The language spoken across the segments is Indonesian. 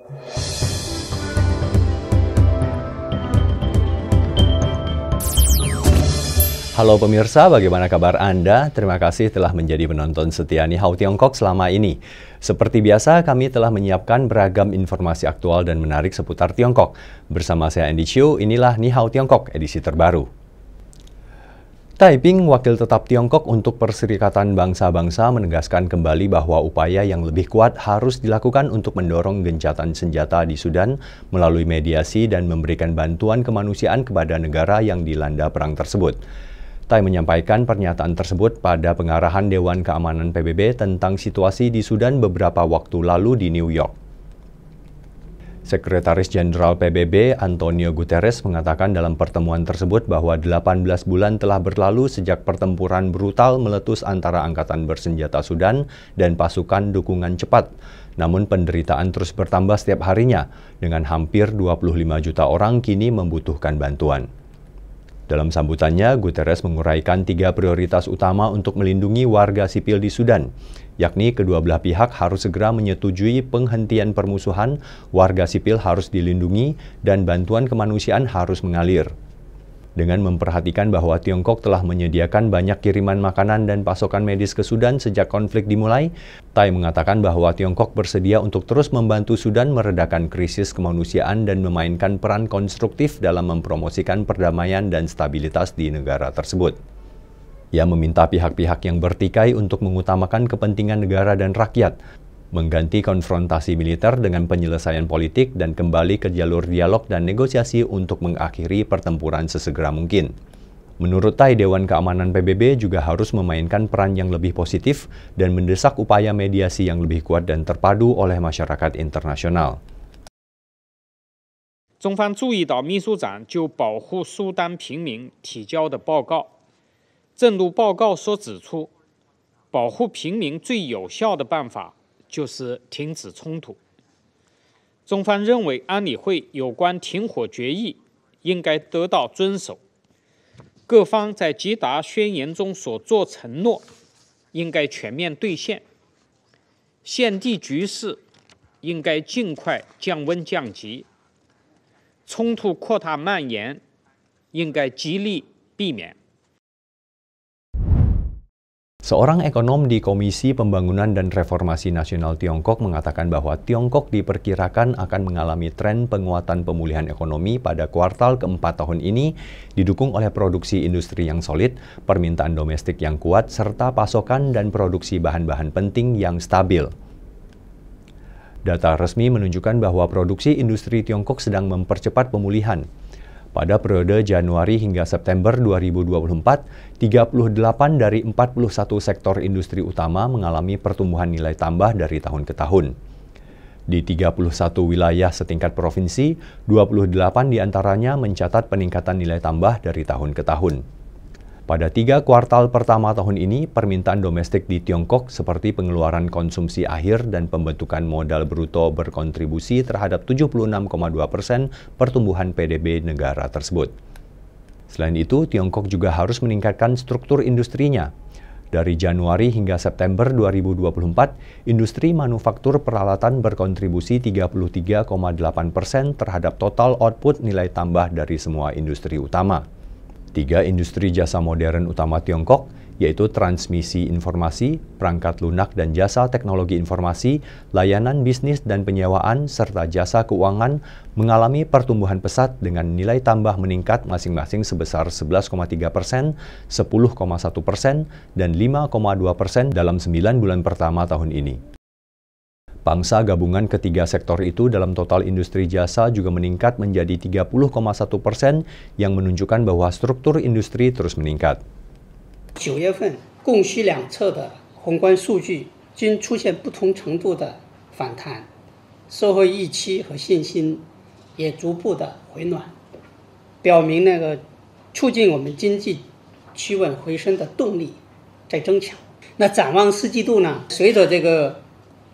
Halo pemirsa, bagaimana kabar Anda? Terima kasih telah menjadi penonton setia Ni Hao Tiongkok selama ini. Seperti biasa, kami telah menyiapkan beragam informasi aktual dan menarik seputar Tiongkok. Bersama saya Andy Chiu, inilah Ni Hao Tiongkok edisi terbaru. Taiping, wakil tetap Tiongkok untuk Perserikatan Bangsa-Bangsa, menegaskan kembali bahwa upaya yang lebih kuat harus dilakukan untuk mendorong gencatan senjata di Sudan melalui mediasi dan memberikan bantuan kemanusiaan kepada negara yang dilanda perang tersebut. Tai menyampaikan pernyataan tersebut pada pengarahan Dewan Keamanan PBB tentang situasi di Sudan beberapa waktu lalu di New York. Sekretaris Jenderal PBB Antonio Guterres mengatakan dalam pertemuan tersebut bahwa 18 bulan telah berlalu sejak pertempuran brutal meletus antara angkatan bersenjata Sudan dan pasukan dukungan cepat. Namun penderitaan terus bertambah setiap harinya, dengan hampir 25 juta orang kini membutuhkan bantuan. Dalam sambutannya, Guterres menguraikan 3 prioritas utama untuk melindungi warga sipil di Sudan, yakni kedua belah pihak harus segera menyetujui penghentian permusuhan, warga sipil harus dilindungi, dan bantuan kemanusiaan harus mengalir. Dengan memperhatikan bahwa Tiongkok telah menyediakan banyak kiriman makanan dan pasokan medis ke Sudan sejak konflik dimulai, Tai mengatakan bahwa Tiongkok bersedia untuk terus membantu Sudan meredakan krisis kemanusiaan dan memainkan peran konstruktif dalam mempromosikan perdamaian dan stabilitas di negara tersebut. Ia meminta pihak-pihak yang bertikai untuk mengutamakan kepentingan negara dan rakyat, mengganti konfrontasi militer dengan penyelesaian politik dan kembali ke jalur dialog dan negosiasi untuk mengakhiri pertempuran sesegera mungkin. Menurut Tai, Dewan Keamanan PBB juga harus memainkan peran yang lebih positif dan mendesak upaya mediasi yang lebih kuat dan terpadu oleh masyarakat internasional. 中方注意到秘书长就保护苏丹平民提交的报告，正如报告所指出，保护平民最有效的办法就是停止冲突。中方认为安理会有关停火决议应该得到遵守，各方在吉达宣言中所作承诺应该全面兑现，现地局势应该尽快降温降级，冲突扩大蔓延应该极力避免。 Seorang ekonom di Komisi Pembangunan dan Reformasi Nasional Tiongkok mengatakan bahwa Tiongkok diperkirakan akan mengalami tren penguatan pemulihan ekonomi pada kuartal keempat tahun ini, didukung oleh produksi industri yang solid, permintaan domestik yang kuat, serta pasokan dan produksi bahan-bahan penting yang stabil. Data resmi menunjukkan bahwa produksi industri Tiongkok sedang mempercepat pemulihan. Pada periode Januari hingga September 2024, 38 dari 41 sektor industri utama mengalami pertumbuhan nilai tambah dari tahun ke tahun. Di 31 wilayah setingkat provinsi, 28 diantaranya mencatat peningkatan nilai tambah dari tahun ke tahun. Pada 3 kuartal pertama tahun ini, permintaan domestik di Tiongkok seperti pengeluaran konsumsi akhir dan pembentukan modal bruto berkontribusi terhadap 76,2% pertumbuhan PDB negara tersebut. Selain itu, Tiongkok juga harus meningkatkan struktur industrinya. Dari Januari hingga September 2024, industri manufaktur peralatan berkontribusi 33,8% terhadap total output nilai tambah dari semua industri utama. 3 industri jasa modern utama Tiongkok, yaitu transmisi informasi, perangkat lunak dan jasa teknologi informasi, layanan bisnis dan penyewaan, serta jasa keuangan, mengalami pertumbuhan pesat dengan nilai tambah meningkat masing-masing sebesar 11,3%, 10,1%, dan 5,2% dalam 9 bulan pertama tahun ini. Pangsa gabungan ketiga sektor itu dalam total industri jasa juga meningkat menjadi 30,1% yang menunjukkan bahwa struktur industri terus meningkat. 9月份供需两侧的宏观数据均出现不同程度的反弹，社会预期和信心也逐步的回暖，表明促进我们经济趋稳回升的动力在增强。那展望4季度呢，随着这个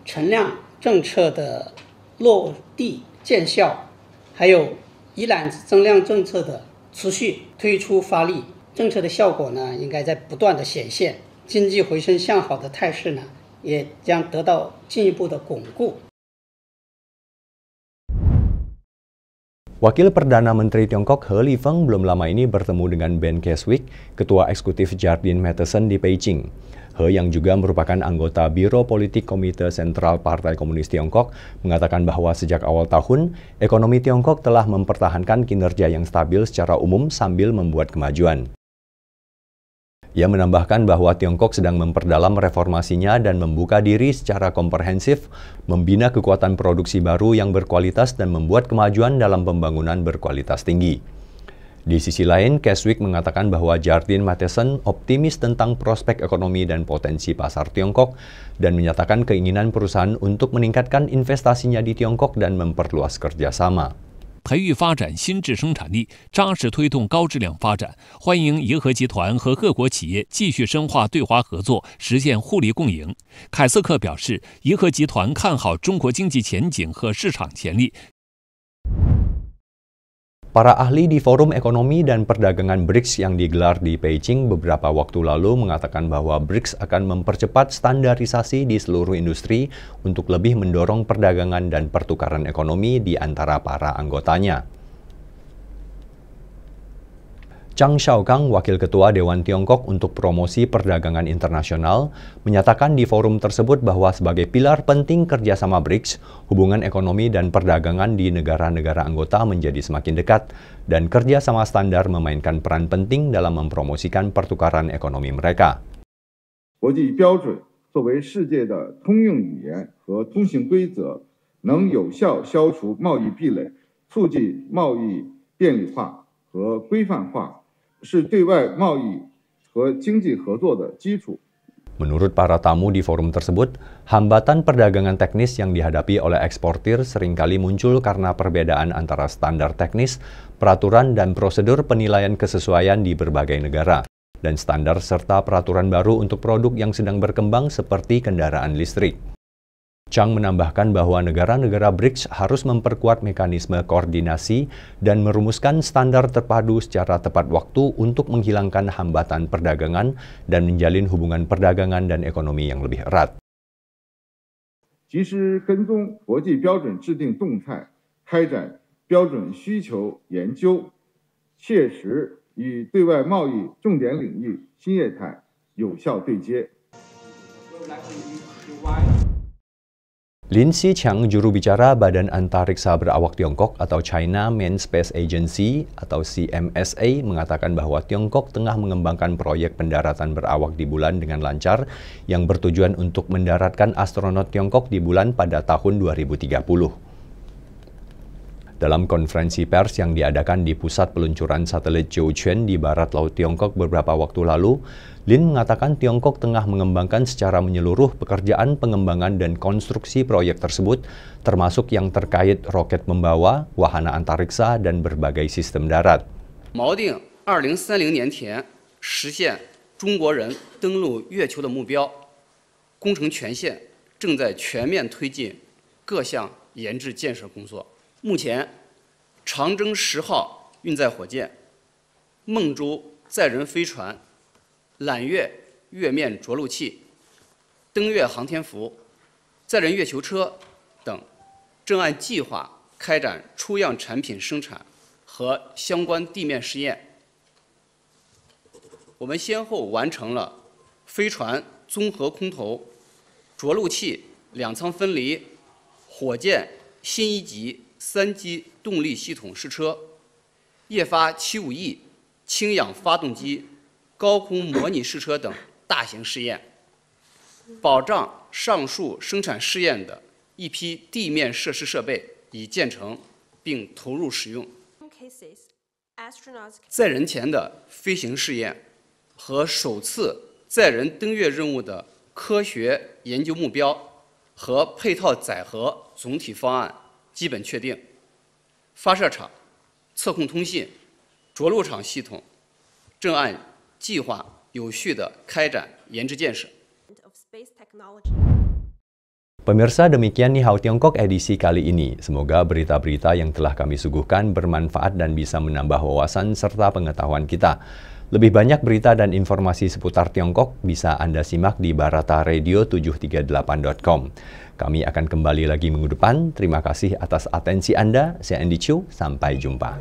存量政策的落地见效，还有一揽子增量政策的持续推出发力，政策的效果呢应该在不断的显现，经济回升向好的态势呢也将得到进一步的巩固。Wakil Perdana Menteri Tiongkok He Lifeng belum lama ini bertemu dengan Ben Keswick, Ketua Eksekutif Jardine Matheson di Beijing. He yang juga merupakan anggota Biro Politik Komite Sentral Partai Komunis Tiongkok mengatakan bahwa sejak awal tahun, ekonomi Tiongkok telah mempertahankan kinerja yang stabil secara umum sambil membuat kemajuan. Ia menambahkan bahwa Tiongkok sedang memperdalam reformasinya dan membuka diri secara komprehensif, membina kekuatan produksi baru yang berkualitas dan membuat kemajuan dalam pembangunan berkualitas tinggi. Di sisi lain, Keswick mengatakan bahwa Jardine Matheson optimis tentang prospek ekonomi dan potensi pasar Tiongkok dan menyatakan keinginan perusahaan untuk meningkatkan investasinya di Tiongkok dan memperluas kerjasama. 培育发展新质生产力，扎实推动高质量发展。欢迎银河集团和各国企业继续深化对华合作，实现互利共赢。凯瑟克表示，银河集团看好中国经济前景和市场潜力。 Para ahli di Forum Ekonomi dan Perdagangan BRICS yang digelar di Beijing beberapa waktu lalu mengatakan bahwa BRICS akan mempercepat standarisasi di seluruh industri untuk lebih mendorong perdagangan dan pertukaran ekonomi di antara para anggotanya. Zhang Xiaogang, Wakil Ketua Dewan Tiongkok untuk Promosi Perdagangan Internasional, menyatakan di forum tersebut bahwa sebagai pilar penting kerjasama BRICS, hubungan ekonomi dan perdagangan di negara-negara anggota menjadi semakin dekat, dan kerjasama standar memainkan peran penting dalam mempromosikan pertukaran ekonomi mereka. 国际标准作为世界的通用语言和通行规则，能有效消除贸易壁垒，促进贸易便利化和规范化。 是对外贸易和经济合作的基础。 Menurut para tamu di forum tersebut, hambatan perdagangan teknis yang dihadapi oleh eksportir seringkali muncul karena perbedaan antara standar teknis, peraturan dan prosedur penilaian kesesuaian di berbagai negara, dan standar serta peraturan baru untuk produk yang sedang berkembang seperti kendaraan listrik. Zhang menambahkan bahwa negara-negara BRICS harus memperkuat mekanisme koordinasi dan merumuskan standar terpadu secara tepat waktu untuk menghilangkan hambatan perdagangan dan menjalin hubungan perdagangan dan ekonomi yang lebih erat. 及时跟踪国际标准制定动态，开展标准需求研究，切实与对外贸易重点领域新业态有效对接。 Lin Xiqiang, juru bicara Badan Antariksa Berawak Tiongkok atau China Manned Space Agency atau CMSA, mengatakan bahwa Tiongkok tengah mengembangkan proyek pendaratan berawak di bulan dengan lancar yang bertujuan untuk mendaratkan astronot Tiongkok di bulan pada tahun 2030. Dalam konferensi pers yang diadakan di Pusat Peluncuran Satelit Jiuquan di Barat Laut Tiongkok beberapa waktu lalu, Lin mengatakan Tiongkok tengah mengembangkan secara menyeluruh pekerjaan pengembangan dan konstruksi proyek tersebut, termasuk yang terkait roket membawa, wahana antariksa, dan berbagai sistem darat. 锚定2030年前实现中国人登陆月球的目标，工程全线正在全面推进各项研制建设工作。 目前，长征10号运载火箭、孟舟载人飞船、揽月月面着陆器、登月航天服、载人月球车等，正按计划开展出样产品生产和相关地面试验。我们先后完成了飞船综合空投、着陆器两舱分离、火箭新一级 3机动力系统试车、液发751氢氧发动机高空模拟试车等大型试验，保障上述生产试验的一批地面设施设备已建成并投入使用。载人前的飞行试验和首次载人登月任务的科学研究目标和配套载荷总体方案 基本确定，发射场、测控通信、着陆场系统正按计划有序地开展研制建设。 Pemirsa, demikian Nihao Tiongkok edisi kali ini. Semoga berita-berita yang telah kami suguhkan bermanfaat dan bisa menambah wawasan serta pengetahuan kita. Lebih banyak berita dan informasi seputar Tiongkok bisa Anda simak di barataradio738.com. Kami akan kembali lagi minggu depan. Terima kasih atas atensi Anda. Saya Andy Chiu, sampai jumpa.